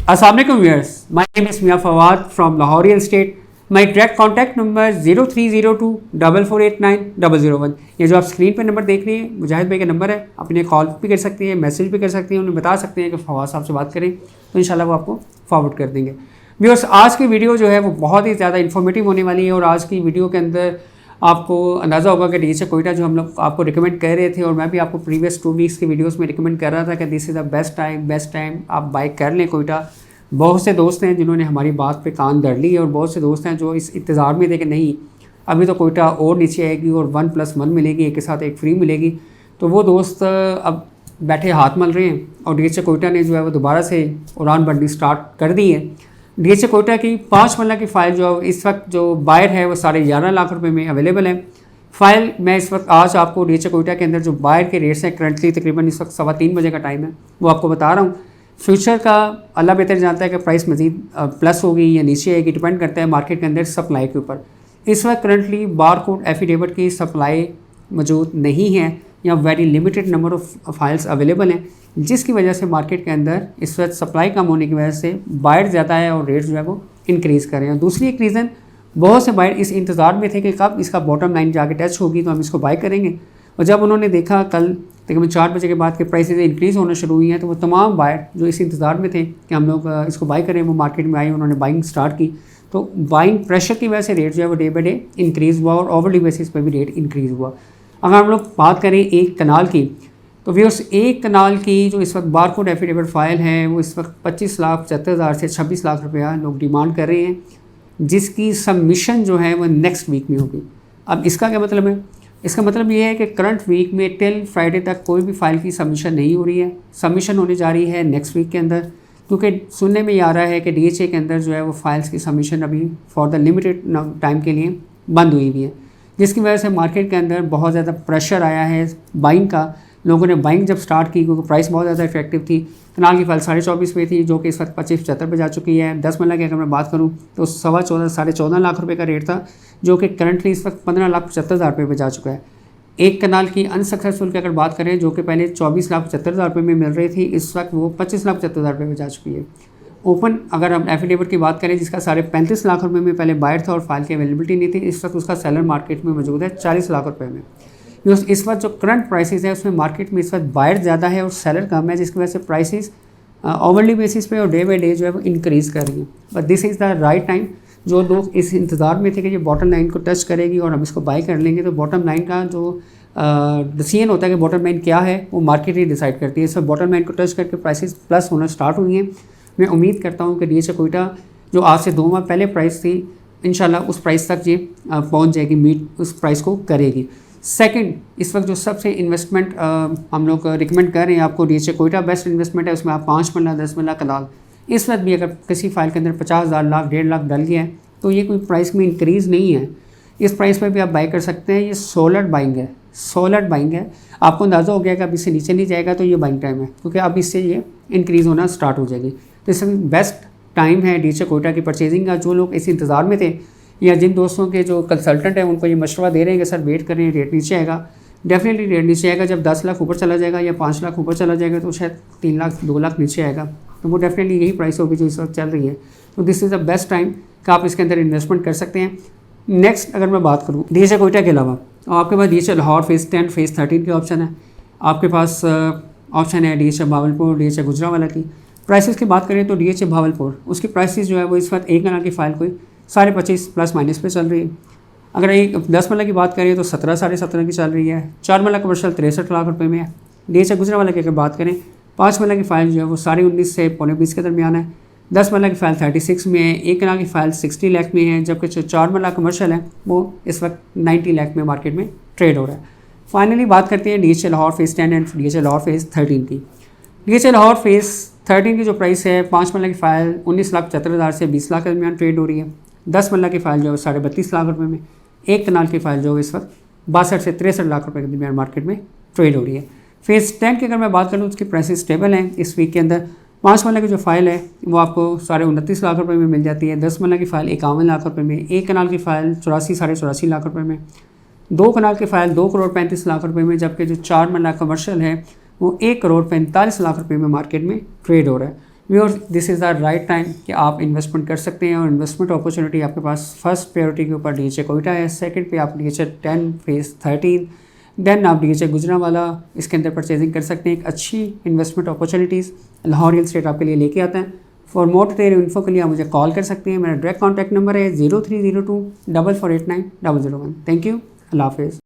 अस्सलाम वालेकुम viewers, my name is Miyan Fawad from Lahore real estate. My direct contact number 0302 4489 001। ये जो आप स्क्रीन पर नंबर देख रहे हैं मुजाहिद भाई का नंबर है। आप इन्हें कॉल भी कर सकते हैं, मैसेज भी कर सकते हैं, उन्हें बता सकते हैं कि फवाद साहब से बात करें तो इंशाल्लाह वो आपको फॉरवर्ड कर देंगे। व्यूअर्स, आज की वीडियो जो है वो बहुत ही ज़्यादा इन्फॉर्मेटिव होने वाली है और आज की वीडियो के अंदर आपको अंदाज़ा होगा कि डीएचए कोयटा जो हम लोग आपको रिकमेंड कर रहे थे और मैं भी आपको प्रीवियस 2 वीक्स की वीडियोस में रिकमेंड कर रहा था कि this is the best time आप बाइक कर लें कोयटा। बहुत से दोस्त हैं जिन्होंने हमारी बात पे कान धर ली है और बहुत से दोस्त हैं जो इस इंतज़ार में थे कि नहीं अभी तो कोयटा और नीचे आएगी और 1+1 मिलेगी, एक के साथ एक फ्री मिलेगी। तो वो दोस्त अब बैठे हाथ मल रहे हैं और डीएचए कोयटा ने जो है वो दोबारा से उड़ान भरनी स्टार्ट कर दी है। डीएचए कोयटा की 5 मरला की फ़ाइल जो इस वक्त जो बायर है वो 11.5 लाख रुपए में अवेलेबल है। फ़ाइल मैं इस वक्त आज आपको डीएचए कोयटा के अंदर जो बायर के रेट्स हैं करंटली तकरीबन इस वक्त 3:15 बजे का टाइम है वो आपको बता रहा हूँ। फ्यूचर का अल्लाह बेहतर जानता है कि प्राइस मज़ीद प्लस होगी या नीचे आएगी, डिपेंड करता है मार्केट के अंदर सप्लाई के ऊपर। इस वक्त करंटली बारकोड एफिडेविट की सप्लाई मौजूद नहीं है या very limited number of files available हैं, जिसकी वजह से मार्केट के अंदर इस वक्त सप्लाई कम होने की वजह से बायर ज़्यादा है और रेट जो है वो इंक्रीज़ कर रहे हैं। दूसरी एक रीज़न, बहुत से बायर इस इंतज़ार में थे कि कब इसका बॉटम लाइन जाके टच होगी तो हम इसको बाय करेंगे, और जब उन्होंने देखा कल तकरीबन 4 बजे के बाद के प्राइसेस इंक्रीज़ होना शुरू हुई हैं तो वो तमाम बायर जो इस इंतज़ार में थे कि हम लोग इसको बाय करें वो मार्केट में आए, उन्होंने बाइंग स्टार्ट की। तो बाइंग प्रेशर की वजह से रेट जो है वो डे बाई डे इंक्रीज़ हुआ और ओवरली बेसिस पर भी रेट इंक्रीज़ हुआ। अगर हम लोग बात करें एक कनाल की तो व्यूअर्स, एक कनाल की जो इस वक्त बारकोड एफिडेविट फ़ाइल है वो इस वक्त 25,75,000 से 26 लाख रुपया लोग डिमांड कर रहे हैं, जिसकी सबमिशन जो है वो नेक्स्ट वीक में होगी। अब इसका क्या मतलब है? इसका मतलब ये है कि करंट वीक में टिल फ्राइडे तक कोई भी फ़ाइल की सबमिशन नहीं हो रही है। सबमिशन होने जा रही है नेक्स्ट वीक के अंदर, क्योंकि सुनने में ये आ रहा है कि डीएचए के अंदर जो है वो फाइल्स की सबमिशन अभी फॉर द लिमिटेड टाइम के लिए बंद हुई हुई है, जिसकी वजह से मार्केट के अंदर बहुत ज़्यादा प्रेशर आया है बाइंग का। लोगों ने बाइंग जब स्टार्ट की क्योंकि प्राइस बहुत ज़्यादा इफेक्टिव थी। कनाल की फाइल 24.5 पे थी जो कि इस वक्त 25-75 पे जा चुकी है। 10 मरला की अगर मैं बात करूँ तो 14.5 लाख रुपए का रेट था जो कि करंटली इस वक्त 15,75,000 रुपये पे जा चुका है। एक कनाल की अनसक्सेसफुल की अगर बात करें जो कि पहले 24,75,000 रुपये में मिल रही थी, इस वक्त वो 25,75,000 रुपये में जा चुकी है। ओपन अगर हम एफिडेविट की बात करें जिसका 35.5 लाख रुपये में पहले बायर था और फाइल की अवेलेबिलिटी नहीं थी, इस वक्त उसका सेलर मार्केट में मौजूद है 40 लाख रुपये में। इस वक्त जो करंट प्राइसेस है उसमें मार्केट में इस वक्त बायर ज़्यादा है और सेलर कम है, जिसकी वजह से प्राइसेस ओवरली बेसिस पे और डे बाई डे जो है वो इंक्रीज़ कर रही है। But this is the right time. जो लोग इस इंतज़ार में थे कि ये बॉटम लाइन को टच करेगी और हम इसको बाय कर लेंगे, तो बॉटम लाइन का जो डिसीजन होता है कि बॉटम लाइन क्या है वो मार्केट ही डिसाइड करती है। इस वक्त बॉटम लाइन को टच करके प्राइसेस प्लस होना स्टार्ट हुई हैं। मैं उम्मीद करता हूँ कि डीएचए कोयटा जो आज से 2 माह पहले प्राइस थी इंशाल्लाह उस प्राइस तक ये पहुँच जाएगी, मीट उस प्राइस को करेगी। सेकंड, इस वक्त जो सबसे इन्वेस्टमेंट हम लोग रिकमेंड कर रहे हैं आपको, डीएचए कोयटा बेस्ट इन्वेस्टमेंट है। उसमें आप 5 मरला 10 मरला कनाल इस वक्त भी अगर किसी फाइल के अंदर 50,000 लाख 1.5 लाख डल गया है तो ये कोई प्राइस में इंक्रीज़ नहीं है। इस प्राइस पर भी आप बाई कर सकते हैं। ये सोलर बाइंग है। आपको अंदाज़ा हो गया कि अब इससे नीचे नहीं जाएगा तो ये बाइंग टाइम है, क्योंकि अब इससे ये इंक्रीज़ होना स्टार्ट हो जाएगी। तो इस समय बेस्ट टाइम है डीएचए कोयटा की परचेजिंग का। जो लोग इस इंतज़ार में थे या जिन दोस्तों के जो कंसल्टेंट हैं उनको ये मशवरा दे रहे हैं कि सर वेट करें, रेट नीचे आएगा, डेफिनेटली रेट नीचे आएगा। जब 10 लाख ऊपर चला जाएगा या 5 लाख ऊपर चला जाएगा तो शायद 3 लाख 2 लाख नीचे आएगा, तो वो डेफिनेटली यही प्राइस होगी जो इस वक्त चल रही है। तो this is the best time कि आप इसके अंदर इन्वेस्टमेंट कर सकते हैं। नेक्स्ट अगर मैं बात करूँ डीएचए कोयटा के अलावा, आपके पास डीएचए लाहौर फेज़ 10 फेज़ 13 के ऑप्शन है। आपके पास ऑप्शन है डीएचए भावलपुर, डीएचए गुजरांवाला की। प्राइसेस की बात करें तो डीएचए भावलपुर उसकी प्राइसेस जो है वो इस वक्त एक कनाल की फ़ाइल कोई 25.5 प्लस माइनस पे चल रही है। अगर एक 10 मरला की बात करें तो 17 17.5 की चल रही है। 4 मरला कमर्शियल 63 लाख रुपये में है। डीएचए गुजरांवाला की अगर बात करें 5 मरला की फ़ाइल जो है वो 19.5 से 20 के दरमियान है। 10 मरला की फ़ाइल 36 में है। एक कनाल की फ़ाइल 60 लाख में है, जबकि जो 4 मरला कमर्शियल है वो इस वक्त 90 लाख में मार्केट में ट्रेड हो रहा है। फाइनली बात करते हैं DHA Lahore phase 10 and DHA Lahore phase 13 की। डीएचए लाहौर फेज़ 13 की जो प्राइस है 5 मरला की फ़ाइल 19,75,000 से 20 लाख के दरमियान ट्रेड हो रही है। 10 मरला की फ़ाइल जो है 32.5 लाख रुपये में। एक कनाल की फ़ाइल जो है इस वक्त 62 से 63 लाख रुपये के दरमियान मार्केट में ट्रेड हो रही है। फेज़ 10 की अगर मैं बात करूँ उसकी प्राइसेस स्टेबल हैं। इस वीक के अंदर 5 मरला की जो फ़ाइल है वो आपको 29.5 लाख रुपये में मिल जाती है। 10 मरला की फ़ाइल 51 लाख रुपये में। एक कनाल की फ़ाइल 84 लाख रुपये में। 2 कनाल की फ़ाइल 2,35 लाख रुपये में, जबकि जो 4 मरला कमर्शियल है वो 1,45 लाख रुपये में मार्केट में ट्रेड हो रहा है। Viewers this is the right time कि आप इन्वेस्टमेंट कर सकते हैं और इन्वेस्टमेंट अपॉर्चुनिटी आपके पास फर्स्ट प्रायोरिटी के ऊपर डीएचए कोयटा है, सेकंड पे आप डीएचए 10 फेज़ 13, देन आप डीएचए गुजरांवाला इसके अंदर परचेजिंग कर सकते हैं। एक अच्छी investment opportunities Lahore real estate आपके लिए लेके आता है। फॉर मोर डिटेल इन्फो के लिए आप मुझे कॉल कर सकते हैं। मेरा डायरेक्ट कॉन्टैक्ट नंबर है 0302 4489 001। थैंक यू, अल्लाह हाफिज़।